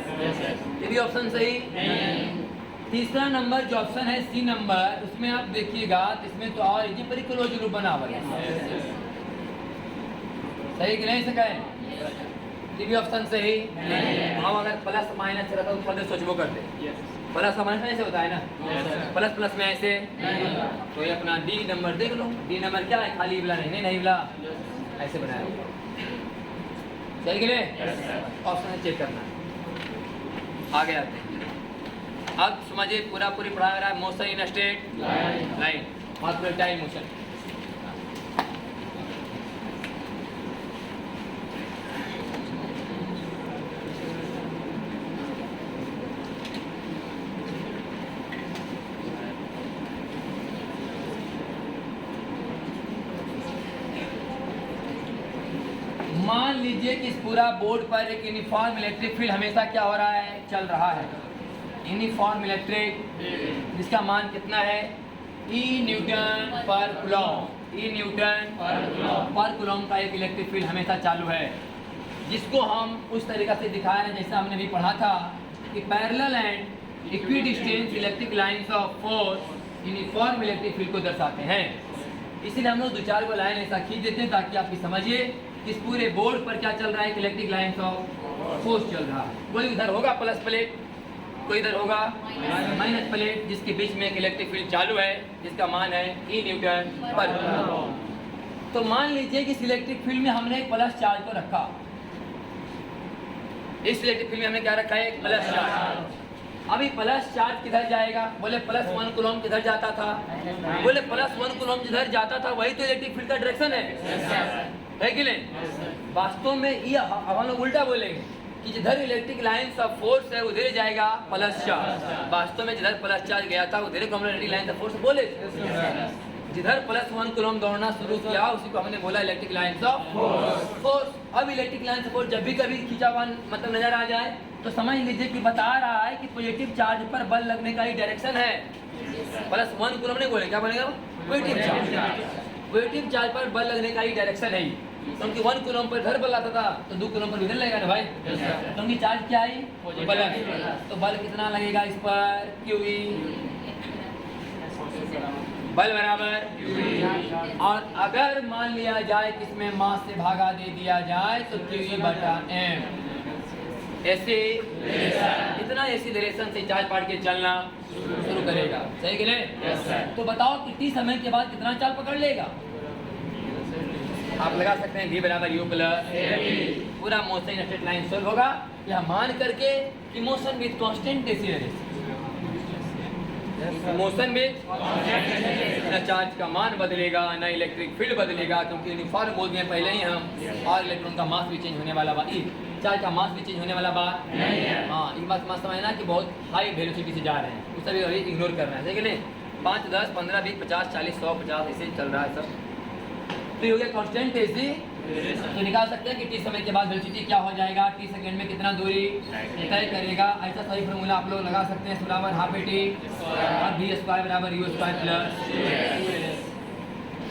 ये भी ऑप्शन सही। तीसरा नंबर जो ऑप्शन है सी नंबर, उसमें आप देखिएगा इसमें तो और इजी पर क्लोज लूप बना हुआ है, सही कि नहीं सका है, ये भी ऑप्शन सही। हम अगर प्लस माइनस रहता तो पहले सोचबो करते, प्लस माइनस ऐसे होता है ना, प्लस प्लस में ऐसे, तो ये अपना डी नंबर देख लो, डी नंबर क्या है, खाली बिला नहीं बिला ऐसे बनाया, सही कि नहीं, ऑप्शन चेक करना। आगे आते हैं, अब समझिए पूरी पढ़ा रहा है मोशन इन स्ट्रेट लाइन और प्रोजेक्टाइल मोशन। मान लीजिए कि इस पूरा बोर्ड पर एक यूनिफॉर्म इलेक्ट्रिक फील्ड हमेशा क्या हो रहा है, चल रहा है, यूनिफॉर्म इलेक्ट्रिक जिसका मान कितना है ई न्यूटन पर कूलॉम, ई न्यूटन पर कूलॉम का एक इलेक्ट्रिक फील्ड हमेशा चालू है, जिसको हम उस तरीक़ा से दिखा रहे हैं जैसा हमने भी पढ़ा था कि parallel and equidistance electric lines of force uniform electric field को दर्शाते हैं। इसीलिए हम लोग 2-4 को लाइन ऐसा खींच देते हैं ताकि आप समझिए कि इस पूरे बोर्ड पर क्या चल रहा है, इलेक्ट्रिक लाइंस ऑफ फोर्स चल रहा है। कोई इधर होगा प्लस प्लेट, कोई इधर होगा माइनस प्लेट, जिसके बीच में एक इलेक्ट्रिक फील्ड चालू है जिसका मान है ई न्यूटन पर। तो मान लीजिए कि इस इलेक्ट्रिक फील्ड में हमने एक प्लस चार्ज को रखा, इस इलेक्ट्रिक फील्ड में हमने क्या रखा है, एक प्लस चार्ज। अभी प्लस चार्ज किधर जाएगा, बोले +1 कूलॉम किधर जाता था, बोले +1 कूलॉम जिधर जाता था वही तो इलेक्ट्रिक फील्ड का डायरेक्शन है कि नहीं। वास्तव में ये अब हम लोग उल्टा बोलेंगे कि जिधर इलेक्ट्रिक लाइंस ऑफ फोर्स है उधर जाएगा प्लस चार्ज, वास्तव में जिधर प्लस चार्ज गया था उधर को हमने इलेक्ट्रिक लाइंस ऑफ फोर्स बोले, जिधर +1 कूलॉम दौड़ना शुरू किया उसी को हमने बोला इलेक्ट्रिक लाइंस ऑफ फोर्स। अब इलेक्ट्रिक लाइंस ऑफ फोर्स जब भी कभी खींचा हुआ मतलब नजर आ जाए तो समझ लीजिए कि बता रहा है कि पॉजिटिव चार्ज पर बल लगने का ही डायरेक्शन है, +1 कूलॉम नहीं बोले, क्या बोलेगा, पॉजिटिव चार्ज पर बल लगने का ही डायरेक्शन है, क्योंकि 1 कूलॉम पर इधर बल आता था तो 2 कूलॉम पर इधर लगेगा ना भाई, क्योंकि चार्ज क्या है बल, तो बल कितना लगेगा इस पर, QE बल बराबर, और अगर मान लिया जाए कि इसमें मास से भागा दे दिया जाए तो QE/m, ऐसे इतना ऐसी डायरेक्शन से चार्ज पार्ट के चलना शुरू करेगा, सही कि नहीं। तो बताओ कि t समय के बाद कितना चाल पकड़ लेगा, आप लगा सकते हैं v बराबर u प्लस, पूरा motion in straight line solve होगा यह मान करके कि motion with constant acceleration, motion में न चार्ज का मान बदलेगा न इलेक्ट्रिक फील्ड बदलेगा, क्योंकि यूनिफॉर्म बोल दिए पहले ही हम, और इलेक्ट्रॉन का मास भी चेंज होने वाला बात, चार्ज का मास भी चेंज होने वाला बात नहीं है। हाँ, एक बात समझना कि बहुत हाई वेलोसिटी से जा रहे हैं, उस सभी अभी इग्नोर करना है, ठीक है। 5, 10, 15, 20, 50, 40, 100, 50 ऐसे चल रहा है सब। तो ये हो गया कांस्टेंट एसी, तो निकाल सकते हैं कि t समय के बाद वेलोसिटी क्या हो जाएगा, t सेकंड में कितना दूरी तय करेगा। ऐसा सही फॉर्मूला आप लोग लगा सकते हैं, बराबर ½ t और v² बराबर u² प्लस,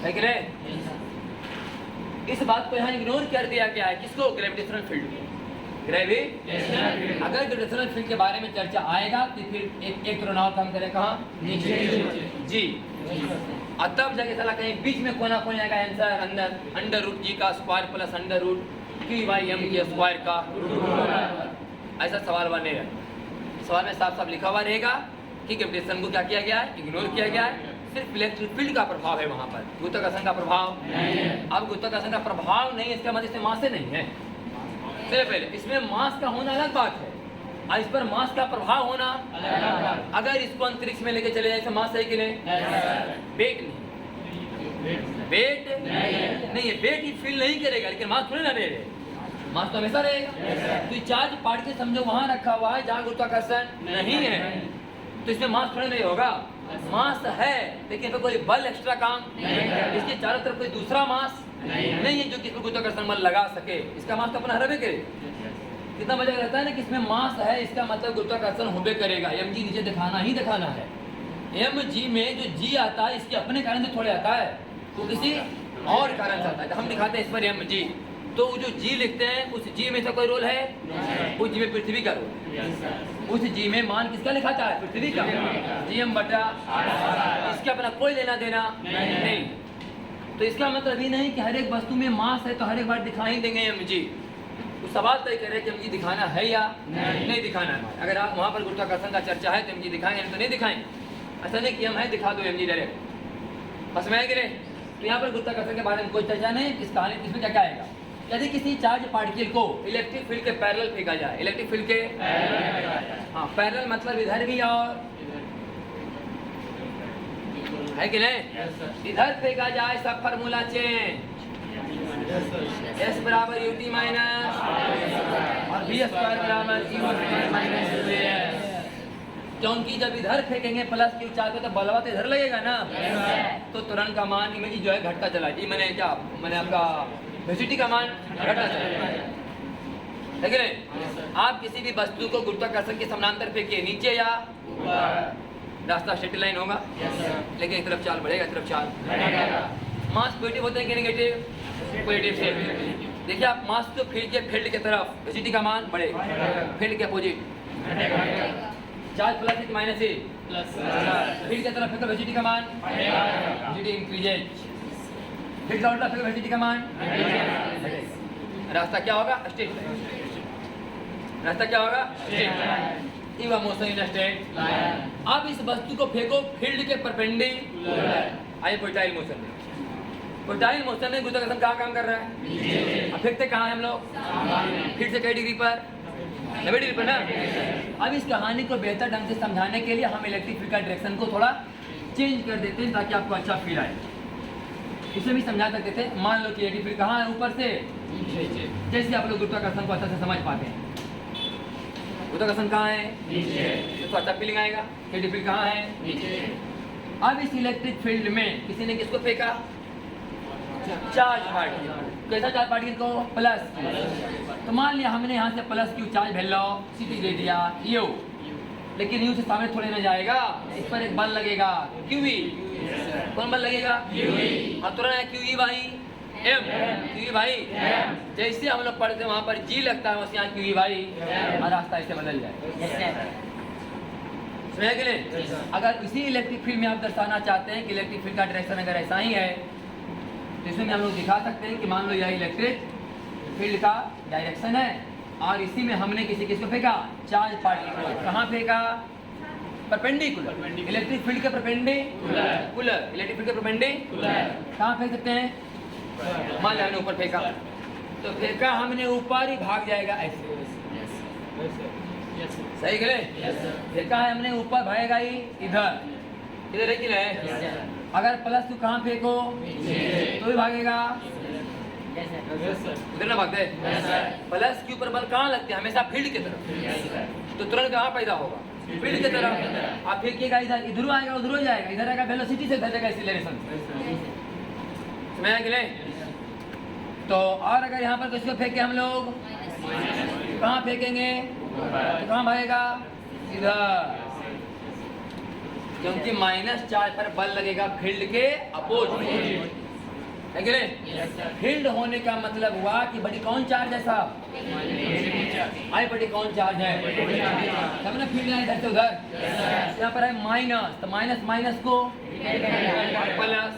है कि नहीं। इस बात को यहाँ इग्नोर कर दिया गया है, किसको, ग्रेविटेशनल फील्ड को। अगर ग्रेविटेशनल फील्ड के बारे में चर्चा आएगा तो फिर एक प्रोनाउन काम करें कहाँ, नीचे जी, और तब जाके साला कहीं बीच में कोना आएगा आंसर, अंदर √g का स्क्वायर प्लस √q/m के स्क्वायर का, ऐसा सवाल बनेगा, सवाल में साफ साफ लिखा हुआ रहेगा कि ग्रेविटेशन को क्या किया गया है, इग्नोर किया गया है। सिर्फ इलेक्ट्रिक फील्ड का प्रभाव है वहाँ पर, गुरुत्वाकर्षण का प्रभाव नहीं है। अब गुरुत्वाकर्षण का प्रभाव नहीं है, इसका मतलब इसमें मास से नहीं है। चलिए पहले इसमें मास का होना अलग बात है और इस पर मास का प्रभाव होना अलग बात। अगर इसको अंतरिक्ष में लेके चले जाए तो मास है कि नहीं? वेट नहीं, वेट नहीं है, वेट ही फील नहीं करेगा, लेकिन मास थोड़ी ना रहेगा, मास तो हमेशा रहेगा। तो चार्ज पार्टिकल समझो वहाँ रखा हुआ है जहाँ गुरुत्वाकर्षण नहीं है, तो इसमें मास थोड़ा नहीं होगा। मास है लेकिन कोई बल एक्स्ट्रा काम नहीं, इसके चारों तरफ कोई दूसरा मास नहीं है जो कि गुरुत्वाकर्षण बल लगा सके। इसका मास तो अपना हरबे करे। कितना मजा रहता है ना कि इसमें मास है, इसका मतलब गुरुत्वाकर्षण होबे करेगा। mg नीचे दिखाना ही दिखाना है। mg में जो g आता है इसके अपने कारण से थोड़े आता है, तो किसी और कारण से आता है। तो हम दिखाते हैं इस पर mg, तो जो g लिखते हैं उस g में से कोई रोल है? उस g में पृथ्वी का रोल है। उस g में मान किसका लिखाता है? पृथ्वी का। gm बटा इसका अपना कोई लेना देना नहीं। तो इसका मतलब ही नहीं कि हर एक वस्तु में मास है तो हर एक बार दिखा ही देंगे mg। तो सवाल तय करे कि mg दिखाना है या नहीं दिखाना है। अगर आप वहाँ पर गुरुत्वाकर्षण का चर्चा है तो mg दिखाएंगे, नहीं तो नहीं दिखाएंगे। ऐसा नहीं कि हम है दिखा दो mg डायरेक्ट, बस में गिरे। तो यहाँ पर गुरुत्वाकर्षण के बारे में कोई चर्चा नहीं। इस कहानी इसमें क्या क्या आएगा? यदि किसी चार्ज पार्टिकल को इलेक्ट्रिक फील्ड के पैरेलल फेंका जाए, इलेक्ट्रिक फील्ड के हाँ पैरेलल मतलब इधर भी और है कि नहीं, इधर फेंका जाए सब फार्मूला चेंज, S बराबर ut माइनस और v स्क्वायर बराबर u माइनस स्क्वायर। क्योंकि जब इधर फेंकेंगे प्लस क्यू चार्ज पे तो बलवा तो इधर लगेगा ना, तो तुरंत का मान इमेज जो है घटता चला जाए। मैंने क्या मैंने आपका वेलोसिटी का मान घटता चला जाए, ठीक है। आप किसी भी वस्तु को गुरुत्वाकर्षण के समानांतर फेंकिए, नीचे या रास्ता स्ट्रेट लाइन होगा, लेकिन एक तरफ चाल बढ़ेगा, एक तरफ चाल मास पॉजिटिव होते हैं कि नेगेटिव? पॉजिटिव से। देखिए आप मास को फील्ड के तरफ वेलोसिटी का मान बढ़ेगा, फील्ड के अपोजिट चार्ज प्लस एक माइनस ए फील्ड की तरफ फेंको वेलोसिटी का मान वेलोसिटी इंक्रीजेज, फील्ड का उल्टा फेंको वेलोसिटी का मान रास्ता क्या होगा? Straight line. रास्ता क्या होगा? Straight line. You R motion in straight line. अब इस वस्तु को फेंको फील्ड के परपेंडिकुलर। आइए पोटाइल मोशन में, पोटाइल मोशन में गुरुत्वाकर्षण कहाँ काम कर रहा है? अब फेंकते कहाँ है हम लोग? फील्ड से कई डिग्री पर? 90 डिग्री पर ना। अब इस कहानी को बेहतर ढंग से समझाने के लिए हम इलेक्ट्रिक फील्ड का डायरेक्शन को थोड़ा चेंज कर देते हैं ताकि आपको अच्छा फील आए। इसे भी समझा सकते थे। मान लो कि इलेक्ट्रिक फील्ड कहाँ है? ऊपर से जैसे आप लोग गुरुत्वाकर्षण को अच्छा से समझ पाते हैं। गुरुत्वाकर्षण कहाँ है? नीचे। तो अच्छा फीलिंग आएगा। इलेक्ट्रिक फील्ड कहाँ है? नीचे। अब इस इलेक्ट्रिक फील्ड में किसी ने किसको फेंका? Charge particle. कैसा चार्ज पार्टिकल को? प्लस। तो मान लिया हमने यहाँ से प्लस क्यू चार्ज भेजो सिटी दे दिया यू, लेकिन यू से सामने थोड़े ना जाएगा, इस पर एक बल लगेगा क्यूवी। कौन बल लगेगा? क्यूवी। और तुरंत क्यूवी भाई एम, क्यूवी भाई जैसे हम लोग पढ़ते हैं वहाँ पर जी लगता है, वैसे यहाँ क्यूवी भाई और रास्ता ऐसे बदल जाए। समझ गए? अगर इसी इलेक्ट्रिक फील्ड में आप दर्शाना चाहते हैं कि इलेक्ट्रिक फील्ड का डायरेक्शन अगर ऐसा ही है, तो इसमें हम लोग दिखा सकते हैं कि मान लो यह इलेक्ट्रिक फील्ड का डायरेक्शन है और इसी में हमने किसको फेंका? Charge particle. कहाँ फेंका? परपेंडिकुलर। इलेक्ट्रिक फील्ड के परपेंडिकुलर, इलेक्ट्रिक फील्ड के परपेंडिकुलर कहाँ फेंक सकते हैं? मान लिया हमने ऊपर फेंका, तो फेंका हमने ऊपर ही भाग जाएगा ऐसे। सही गए? फेंका है हमने ऊपर, भागेगा ही इधर, इधर है कि नहीं? अगर प्लस तो कहाँ फेंको तो भी भागेगा उधर ना भागते। प्लस के ऊपर बल कहाँ लगते हैं? हमेशा फील्ड की तरफ। तो तुरंत कहाँ पैदा होगा? फील्ड की तरफ। आप फेंकिएगा इधर, इधर आएगा उधर हो जाएगा, इधर आएगा वेलोसिटी से इधर जाएगा एक्सीलरेशन। समझ गए? तो और अगर यहाँ पर किसको फेंके हम लोग, कहाँ फेंकेंगे? तो कहाँ भागेगा? इधर, क्योंकि माइनस चार्ज पर बल लगेगा फील्ड के अपोजिट। है कि नहीं? फील्ड होने का मतलब हुआ कि बड़ी कौन चार्ज है साहब? आई बड़ी कौन चार्ज है? तब ना फील्ड है इधर से उधर। यहाँ पर है माइनस, तो माइनस माइनस को प्लस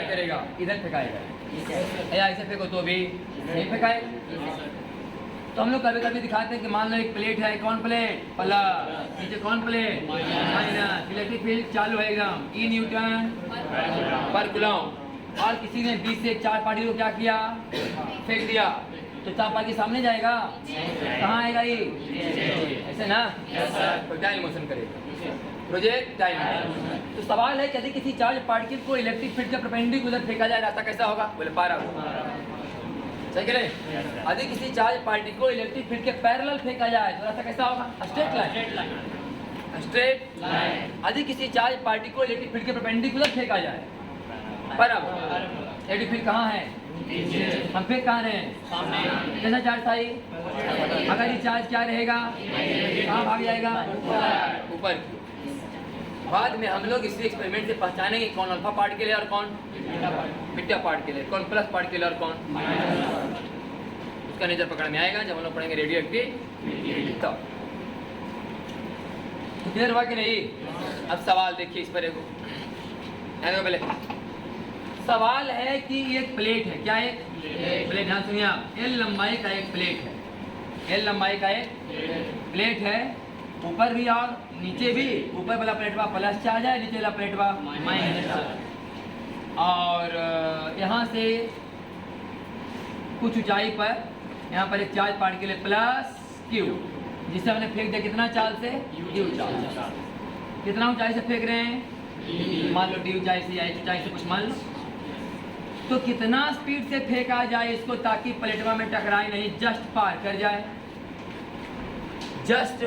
करेगा, इधर फेंकाएगा। या ऐसे फेंको तो भी नहीं फेंकाएगा। तो हम लोग कभी कभी दिखाते हैं कि मान लो एक प्लेट है, कौन प्लेट प्लस, नीचे कौन प्लेट माइनस, इलेक्ट्रिक फील्ड चालू है एकदम ई न्यूटन पर कूलम, और किसी ने 20 से 4 पार्टिकल को क्या किया, फेंक दिया, तो 4 पार्टिकल सामने जाएगा, कहाँ आएगा ये, ऐसे ना, प्रोजेक्टाइल मोशन करेगा, प्रोजेक्टाइल। तो सवाल है कि यदि किसी चार्ज पार्टिकल को इलेक्ट्रिक फील्ड के परपेंडिकुलर फेंका जाए, रास्ता कैसा होगा, बोले पारा, सही कह रहे। यदि किसी चार्ज पार्टिकल को इलेक्ट्रिक फील्ड के पैरेलल फेंका जाए तो रास्ता कैसा होगा, स्ट्रेट लाइन, स्ट्रेट लाइन। यदि किसी चार्ज पार्टिकल को इलेक्ट्रिक फील्ड के परपेंडिकुलर फेंका जाए, पर अब इलेक्ट्रिक फील्ड कहाँ है, हम फेंक कहाँ रहे हैं, सामने, कैसा चार्ज था ये, अगर ये चार्ज क्या रहेगा, कहाँ भाग जाएगा, ऊपर। बाद में हम लोग इसी एक्सपेरिमेंट से पहचानेंगे कौन अल्फा पार्टिकल है और कौन बीटा पार्टिकल है, कौन प्लस पार्टिकल है और कौन, उसका नेचर पकड़ में आएगा जब हम लोग पढ़ेंगे रेडियो एक्टिव। तो क्लियर हुआ कि नहीं। अब सवाल देखिए इस पर, पहले सवाल है कि एक प्लेट है, क्या है, प्लेट, ध्यान सुनिए आप, एल लंबाई का एक प्लेट है, एल लंबाई का एक प्लेट है, ऊपर भी और नीचे भी, ऊपर वाला प्लेट पर प्लस चार्ज है, नीचे वाला प्लेट पर माइनस चार्ज, और यहाँ से कुछ ऊंचाई पर यहाँ पर एक चार्ज पार्टिकल है प्लस क्यू, जिसे हमने फेंक दिया कितना चार्ज से, डी चार्ज, कितना ऊंचाई से फेंक रहे हैं, मान लो डी ऊंचाई से या एच ऊंचाई से कुछ मान लो, तो कितना स्पीड से फेंका जाए इसको ताकि प्लेटवा में टकराए नहीं, जस्ट पार कर जाए, जस्ट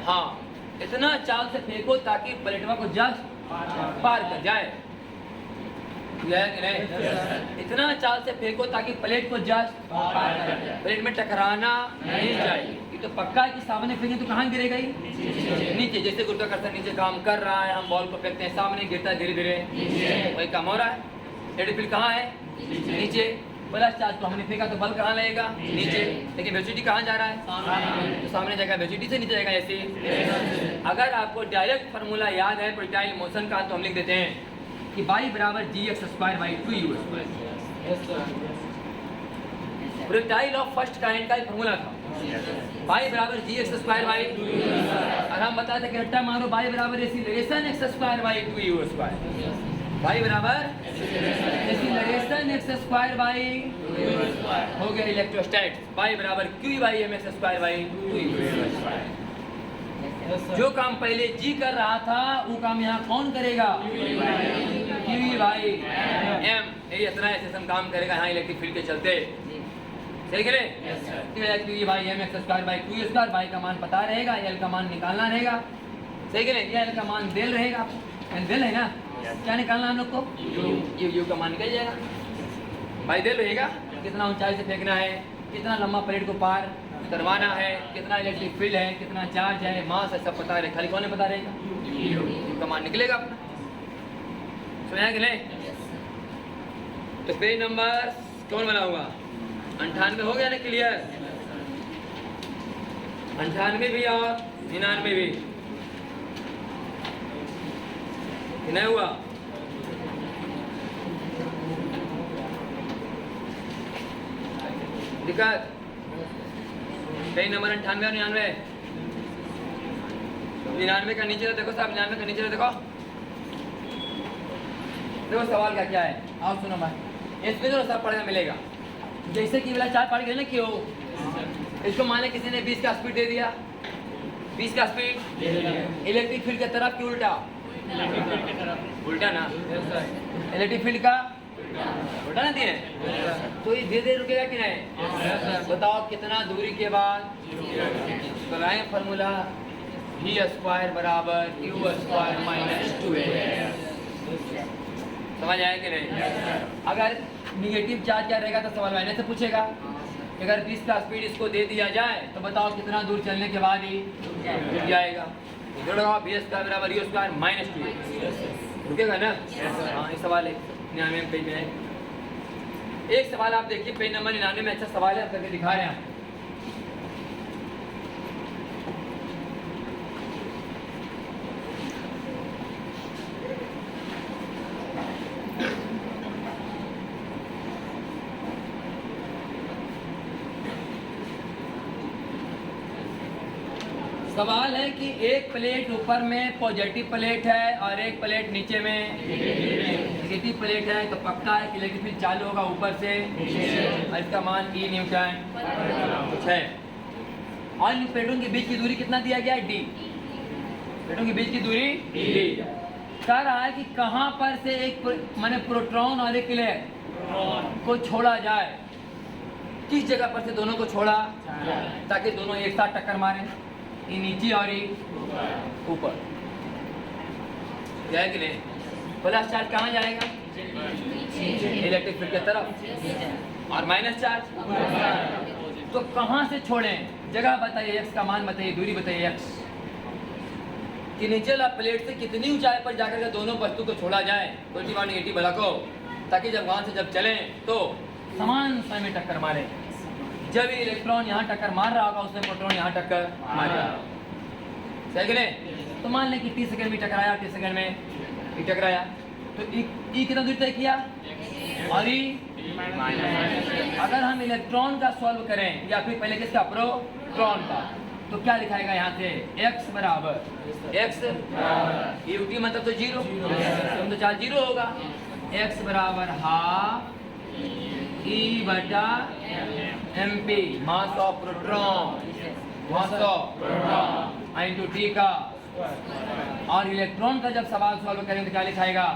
हाँ, इतना चाल से फेंको ताकि प्लेटवा को जस्ट पार कर जाए, इतना चाल से फेंको ताकि प्लेट को जस्ट पार कर जाए, प्लेट में टकराना नहीं चाहिए। ये तो पक्का है कि सामने फेंके तो कहाँ गिरेगा ही, नीचे, जैसे गुरुत्वाकर्षण नीचे काम कर रहा है, हम बॉल को फेंकते हैं सामने गिरता है धीरे धीरे, वही काम हो रहा है। इलेक्ट्रिक फील्ड कहाँ है, नीचे, प्लस चार्ज को हमने फेंका तो बल कहाँ लगेगा, नीचे, लेकिन वेलोसिटी कहाँ जा रहा है, तो सामने जाएगा, वेलोसिटी से नीचे जाएगा ऐसे। अगर आपको डायरेक्ट फार्मूला याद है प्रोजेक्टाइल मोशन का, तो हम लिख देते हैं कि y बराबर gx² / 2u²। Projectile of first kind का एक फार्मूला था, y बराबर gx² / 2u², और हम बताते थे कि रट्टा मारो y बराबर एक्सीलरेशन x² / 2u², y बराबर एक्सीलरेशन x² / हो गया इलेक्ट्रोस्टैटिक्स, y बराबर q / mx² / 2u²। जो काम पहले जी कर रहा था वो काम यहाँ कौन करेगा, q / m, ये इतना ऐसे काम करेगा यहाँ इलेक्ट्रिक फील्ड के चलते, सही करे, q / mx² / 2u², y का मान पता रहेगा, l का मान निकालना रहेगा, सही करे, l का मान देल रहेगा, देल है ना, क्या निकालना हम लोग को, यू का मान निकल जाएगा, भाई देल रहेगा, कितना ऊंचाई से फेंकना है, कितना लंबा प्लेट को पार करवाना है, कितना इलेक्ट्रिक फील्ड है, कितना चार्ज है, मास है, सब पता रहे, खाली कौन पता रहेगा, यू का मान निकलेगा अपना, सुना कि नहीं। तो पेज नंबर कौन बना हुआ, 98 हो गया ना क्लियर, 98 भी और 99 भी नहीं हुआ, दिक्कत, पेज नंबर 98 और 99, 99 का नीचे देखो साहब, 99 का नीचे देखो, देखो सवाल क्या क्या है, आओ सुनो भाई, इसमें जो सब पढ़ने मिलेगा, जैसे कि वाला 4 पढ़ गए ना, क्यों इसको माने किसी ने 20 का स्पीड दे दिया, 20 का स्पीड इलेक्ट्रिक फील्ड की तरफ की उल्टा, उल्टा ना, इलेक्ट्रिक फील्ड का उल्टा ना दिए, तो ये धीरे धीरे रुकेगा कि नहीं, बताओ कितना दूरी के बाद, लगाएं फार्मूला, v² बराबर u² - 2a, समझ आया कि नहीं। अगर निगेटिव चार्ज क्या रहेगा तो सवाल मैंने से पूछेगा, अगर 20 का स्पीड इसको दे दिया जाए तो बताओ कितना दूर चलने के बाद ही रुक जाएगा, v² बराबर u² - 2a, रुकेगा ना, हाँ ये सवाल है 99 पेज में है। एक सवाल आप देखिए पेज नंबर 99 में, अच्छा सवाल है, करके दिखा रहे हैं। सवाल है कि एक प्लेट ऊपर में पॉजिटिव प्लेट है और एक प्लेट नीचे में नेगेटिव प्लेट है, तो पक्का है कि इलेक्ट्रिक फील्ड चालू होगा ऊपर से और इसका मान E न्यूटन कुछ है। और इन प्लेटों के बीच की दूरी कितना दिया गया है? D। प्लेटों के बीच की दूरी D। कह रहा है कि कहाँ पर से एक माने प्रोटॉन और एक इलेक्ट्रॉन को छोड़ा जाए, किस जगह पर से दोनों को छोड़ा ताकि दोनों एक साथ टक्कर मारे, ये नीचे और ये ऊपर, है कि नहीं? प्लस चार्ज कहाँ जाएगा? इलेक्ट्रिक फील्ड की तरफ, और माइनस चार्ज तो कहाँ से छोड़ें? जगह बताइए, x का मान बताइए, दूरी बताइए x कि नीचे वाला प्लेट से कितनी ऊंचाई पर जाकर के दोनों वस्तु को छोड़ा जाए, पॉजिटिव और नेगेटिव वाला को, ताकि जब वहां से जब चलें तो समान समय में टक्कर मारे। जब इलेक्ट्रॉन यहाँ टक्कर मार रहा होगा उसमें प्रोटॉन यहाँ टक्कर मारेगा, सही कि नहीं? तो मान लें कि 30 सेकंड में टकराया, 30 सेकंड में टकराया, तो ई कितना दूरी तय किया? और ई अगर हम इलेक्ट्रॉन का सॉल्व करें या फिर पहले किसका? प्रोटॉन का, तो क्या लिखाएगा यहाँ से? x बराबर x UT मतलब तो जीरो, तो चार्ज जीरो होगा। x बराबर हाफ E बटा MP mass of proton, mass of proton into T का। और इलेक्ट्रॉन का जब सवाल सॉल्व करेंगे तो क्या लिखाएगा?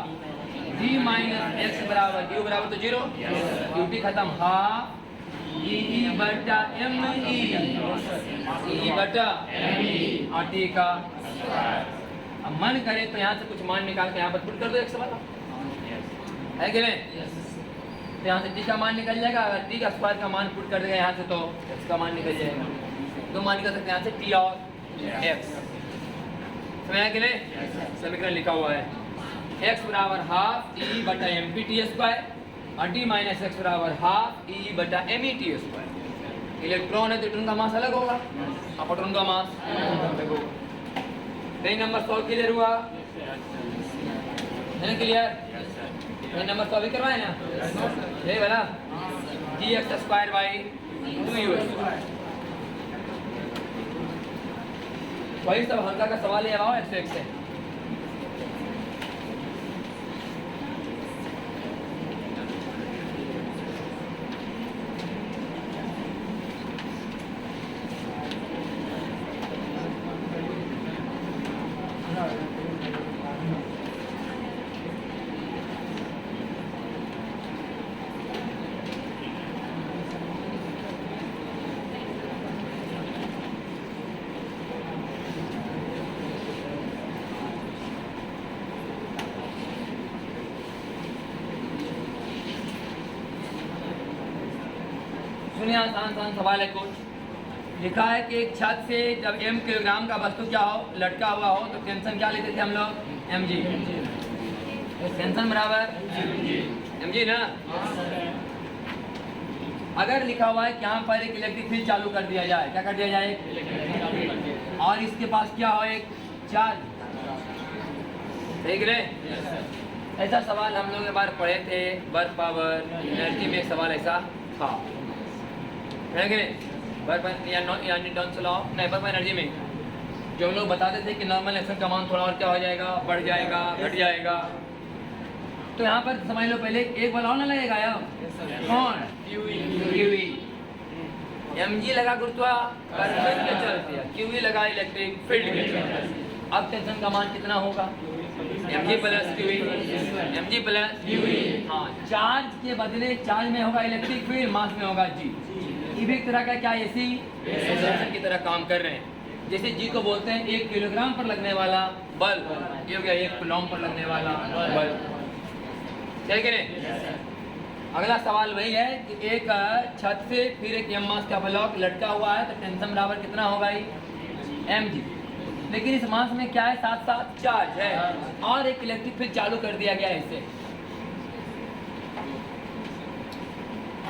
G माइनस x बराबर U बराबर तो जीरो, UT खत्म, हाफ E बटा ME, E बटा और T का। अब मन करे तो यहाँ से कुछ मान निकाल के यहाँ पर पुट कर दो x वाला, है कि नहीं? तो यहाँ से T का मान निकल जाएगा, अगर T का स्क्वायर का मान पुट कर देगा यहाँ से तो x का मान निकल जाएगा। दो मान निकल सकते हैं यहाँ से, T और x। समझ आया कि नहीं? समीकरण लिखा हुआ है x बराबर हाफ E बटा MP T स्क्वायर और D माइनस x बराबर हाफ E बटा ME T स्क्वायर। इलेक्ट्रॉन है तो इलेक्ट्रॉन का मास अलग होगा और प्रोटॉन का मास अलग होगा। नहीं नंबर 100 क्लियर हुआ? है क्लियर? ये नंबर 100 भी करवाए ना, यही वाला dx square by 2u square. वही सब हल्का का सवाल है, आओ 101 से। सुनिए, आसान सवाल है। कुछ लिखा है कि एक छत से जब m किलोग्राम का वस्तु क्या हो, लटका हुआ हो, तो टेंशन क्या लेते थे हम लोग? mg। तो टेंशन बराबर mg ना। अगर लिखा हुआ है कि यहाँ पर एक इलेक्ट्रिक फील्ड चालू कर दिया जाए, क्या कर दिया जाए? और इसके पास क्या हो? एक चार्ज, ठीक है? ऐसा सवाल हम लोग एक बार पढ़े थे, वर्क पावर एनर्जी में एक सवाल ऐसा था, है कि नहीं? वर्क या न्यूटन लॉ नहीं, वर्क एनर्जी में जो हम लोग बताते थे कि नॉर्मल एक्शन का मान थोड़ा और क्या हो जाएगा? बढ़ जाएगा, घट जाएगा। तो यहाँ पर समझ लो, पहले एक वाला और ना लगेगा यार, कौन? QE। mg लगा गुरुत्वाकर्षण के चलते, QE लगा इलेक्ट्रिक फील्ड के चलते। अब टेंशन का मान कितना होगा? mg plus QE, mg plus QE। हाँ, चार्ज के बदले चार्ज में होगा इलेक्ट्रिक फील्ड, मास में होगा g। ये भी एक तरह का क्या एसी की तरह काम कर रहे हैं। जैसे जी को बोलते हैं 1 किलोग्राम पर लगने वाला बल्ब, ये हो गया 1 कूलम पर लगने वाला बल्ब, ठीक है नहीं? अगला सवाल वही है कि एक छत से फिर एक m मास का ब्लॉक लटका हुआ है, तो टेंशन बराबर कितना होगा? mg। लेकिन इस मास में क्या है? साथ साथ चार्ज है और एक इलेक्ट्रिक फील्ड चालू कर दिया गया है इससे,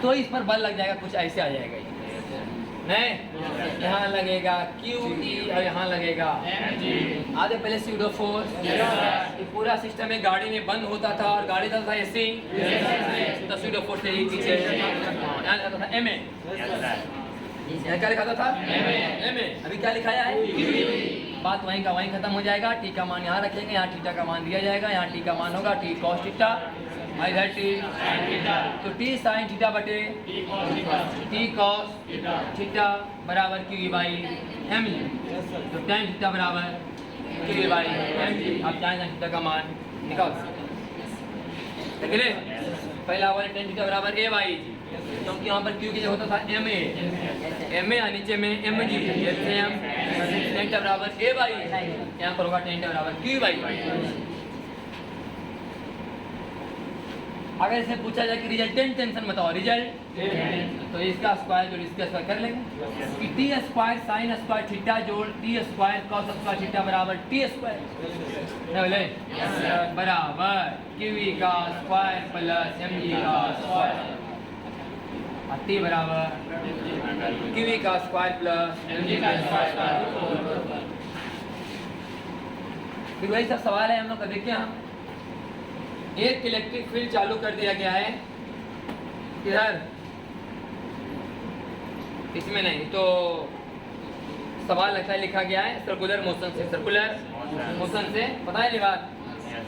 तो इस पर बल लग जाएगा, कुछ ऐसे आ जाएगा। नहीं, यहाँ लगेगा QE और यहाँ लगेगा आधे पहले स्यूडो फोर्स। ये पूरा सिस्टम एक गाड़ी में बंद होता था और गाड़ी चलता था ऐसे, तो स्यूडो फोर्स से ही पीछे यहाँ जाता था MA। यहाँ क्या लिखा था एम ए, अभी क्या लिखाया है बात वहीं का वहीं खत्म हो जाएगा। टी का मान यहाँ रखेंगे, यहाँ थीटा का मान दिया जाएगा, यहाँ टी का मान होगा टी कॉस थीटा, इधर टी तो टी साइन थीटा बटे टी कॉस थीटा बराबर क्यू बाई एम जी। तो tan थीटा बराबर क्यू बाई एम जी। आप tan थीटा का मान निकाल सकते हैं। पहला वाला tan थीटा बराबर ए बाई जी, क्योंकि यहाँ पर क्यू की होता था एम ए और नीचे में एम जी, tan थीटा बराबर ए बाई, यहाँ पर होगा tan थीटा बराबर क्यू बाई। अगर इसे पूछा जाए कि रिजल्टेंट टेंशन बताओ रिजल्ट, तो इसका स्क्वायर जोड़ इसका स्क्वायर कर लेंगे कि T square sine square theta जोड़ T square cos square theta बराबर टी स्क्वायर बराबर क्यू का स्क्वायर प्लस एम जी का स्क्वायर, टी बराबर क्यू का स्क्वायर प्लस एम जी का स्क्वायर। फिर वही सब सवाल है हम लोग का। देखिए हम एक इलेक्ट्रिक फील्ड चालू कर दिया गया है इधर, इसमें नहीं तो सवाल लगता है लिखा गया है सर्कुलर मोशन से, सर्कुलर मोशन से पता है ये बात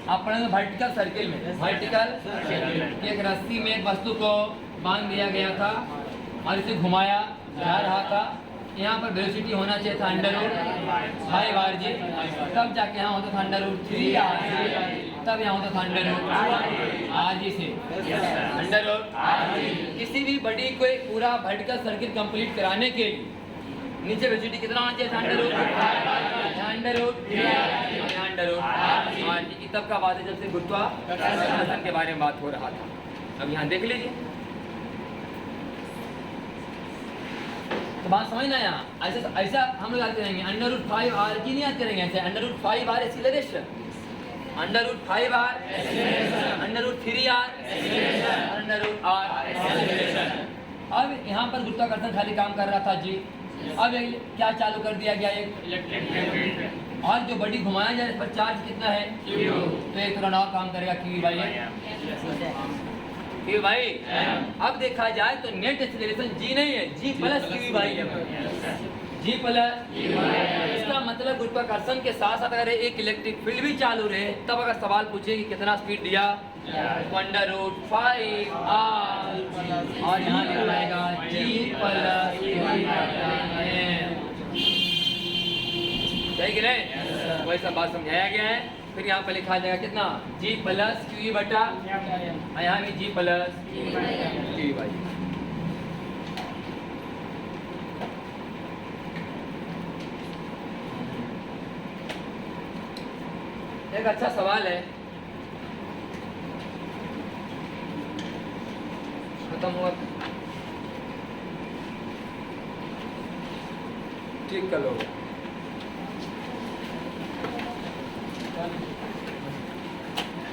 आप पढ़ेंगे वर्टिकल सर्किल में। वर्टिकल एक रस्सी में एक वस्तु को बांध दिया गया था और इसे घुमाया जा रहा था। यहाँ पर वेलोसिटी होना चाहिए था √5 आर जी, तब जाके यहाँ होता था √3 आर जी, तब यहाँ होता था √2 आर जी से √। किसी भी बड़ी कोई पूरा वर्टिकल सर्किल कंप्लीट कराने के लिए नीचे वेलोसिटी कितना होना चाहिए था √2 जी। तब का बात है जब से गुरुत्वाकर्षण के बारे में बात हो रहा था। अब यहाँ देख लीजिए तो बात समझ ना आया। ऐसा ऐसा हम लोग आते रहेंगे √5 आर जी नहीं आते रहेंगे, ऐसे √5 r acceleration, √5 r √3 r √r। अब यहाँ पर गुरुत्वाकर्षण खाली काम कर रहा था जी। अब क्या चालू कर दिया गया एक इलेक्ट्रिक, और जो बड़ी घुमाया जाए इस पर चार्ज कितना है तो एक थोड़ा और काम करेगा क्यू भाई। अब देखा जाए तो नेट एक्सीलरेशन जी नहीं है, जी प्लस क्यू भाई है, जी प्लस। इसका मतलब गुरुत्वाकर्षण के साथ साथ अगर एक इलेक्ट्रिक फील्ड भी चालू रहे तब अगर सवाल पूछे कि कितना स्पीड दिया √5 आर, और यहाँ लिखा जाएगा जी प्लस सही कि नहीं। वही सब बात समझाया गया है। फिर यहाँ पर लिखा जाएगा कितना जी प्लस क्यू बटा, यहाँ भी जी प्लस क्यू भाई। एक अच्छा सवाल है, खत्म हुआ ठीक कर लो।